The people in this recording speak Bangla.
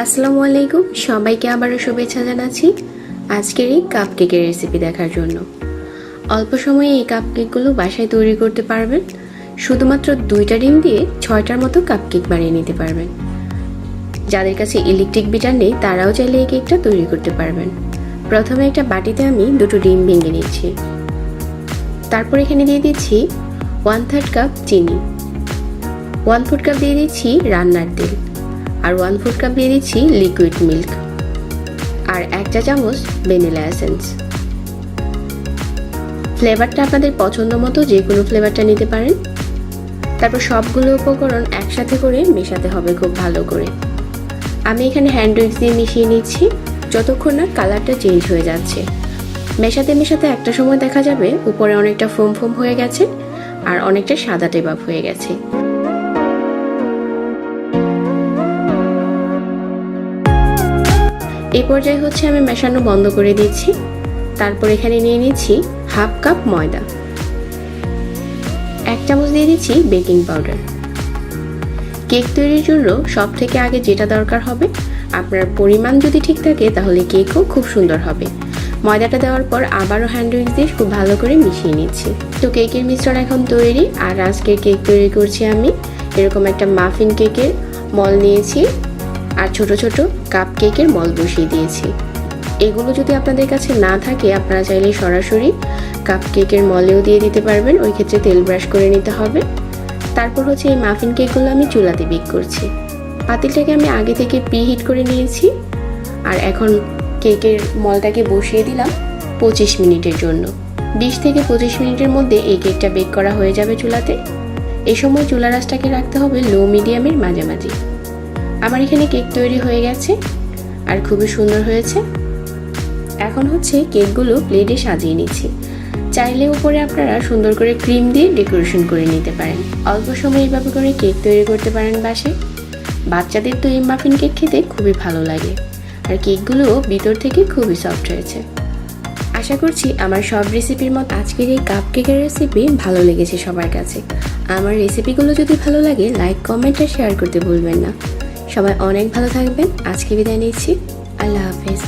আসসালামু আলাইকুম, সবাইকে আবারও শুভেচ্ছা জানাচ্ছি আজকের এই কাপকেকের রেসিপি দেখার জন্য। অল্প সময়ে এই কাপকেকগুলো বাসায় তৈরি করতে পারবেন। শুধুমাত্র 2টা ডিম দিয়ে 6টার মতো কাপকেক বানিয়ে নিতে পারবেন। যাদের কাছে ইলেকট্রিক বিটার নেই তারাও চাইলে এই কেকটা তৈরি করতে পারবেন। প্রথমে একটা বাটিতে আমি 2টো ডিম ভেঙে নিচ্ছি। তারপর এখানে দিয়ে দিচ্ছি 1/3 কাপ চিনি, 1/4 কাপ দিয়ে দিচ্ছি রান্নার তেল, আর 1/4 কাপ দিয়ে দিচ্ছি লিকুইড মিল্ক, আর 1 চা চামচ ভ্যানিলা এসেন্স। ফ্লেভারটা আপনাদের পছন্দ মতো যে কোনো ফ্লেভারটা নিতে পারেন। তারপর সবগুলো উপকরণ একসাথে করে মেশাতে হবে খুব ভালো করে। আমি এখানে হ্যান্ড উইক্স দিয়ে মিশিয়ে নিচ্ছি যতক্ষণ না কালারটা চেঞ্জ হয়ে যাচ্ছে। মেশাতে মেশাতে একটা সময় দেখা যাবে উপরে অনেকটা ফোম ফোম হয়ে গেছে আর অনেকটা সাদা টেবাব হয়ে গেছে। এই পর্যায়ে আমি মেশানো বন্ধ করে দিচ্ছি। তারপর এখানে নিয়ে নিচ্ছি 1/2 কাপ ময়দা, 1 চামচ দিয়ে দিচ্ছি বেকিং পাউডার। কেক তৈরির জন্য সব থেকে আগে যেটা দরকার হবে, আপনার পরিমাণ যদি ঠিক থাকে তাহলে কেকও খুব সুন্দর হবে। ময়দাটা দেওয়ার পর আবারও হ্যান্ড উইক্স দিয়ে খুব ভালো করে মিশিয়ে নিচ্ছি। তো কেকের মিশ্রণ এখন তৈরি। আর আজকে কেক তৈরি করছি আমি এরকম একটা মাফিন কেকের মল নিয়েছি আর ছোট ছোট কাপ কেকের মল বসিয়ে দিয়েছি। এগুলো যদি আপনাদের কাছে না থাকে আপনারা চাইলে সরাসরি কাপ কেকের মলেও দিয়ে দিতে পারবেন, ওই ক্ষেত্রে তেল ব্রাশ করে নিতে হবে। তারপর এই মাফিন কেকগুলো আমি চুলাতে বেক করছি। পাতিলটাকে আমি আগে থেকে প্রিহিট করে নিয়েছি আর এখন কেকের মলটাকে বসিয়ে দিলাম 25 মিনিটের জন্য। 20 থেকে 25 মিনিটের মধ্যে এই কেকটা বেক করা হয়ে যাবে চুলাতে। এই সময় চুলা রাসটাকে রাখতে হবে লো মিডিয়ামের মাঝামাঝি। আমার এখানে কেক তৈরি হয়ে গেছে আর খুবই সুন্দর হয়েছে। এখন কেকগুলো প্লেটে সাজিয়ে নিচ্ছি। চাইলে উপরে আপনারা সুন্দর করে ক্রিম দিয়ে ডেকোরেশন করে নিতে পারেন। অল্প সময় এইভাবে করে কেক তৈরি করতে পারেন বাসায়। বাচ্চাদের তো এই মাফিন কেক খেতে খুবই ভালো লাগে আর কেকগুলো ভিতর থেকে খুবই সফট হয়েছে। আশা করছি আমার সব রেসিপির মতো আজকের এই কাপ কেকের রেসিপি ভালো লেগেছে সবার কাছে। আমার রেসিপিগুলো যদি ভালো লাগে লাইক, কমেন্ট আর শেয়ার করতে ভুলবেন না। সবাই অনেক ভালো থাকবেন। আজকে বিদায় নিচ্ছি। আল্লাহ হাফেজ।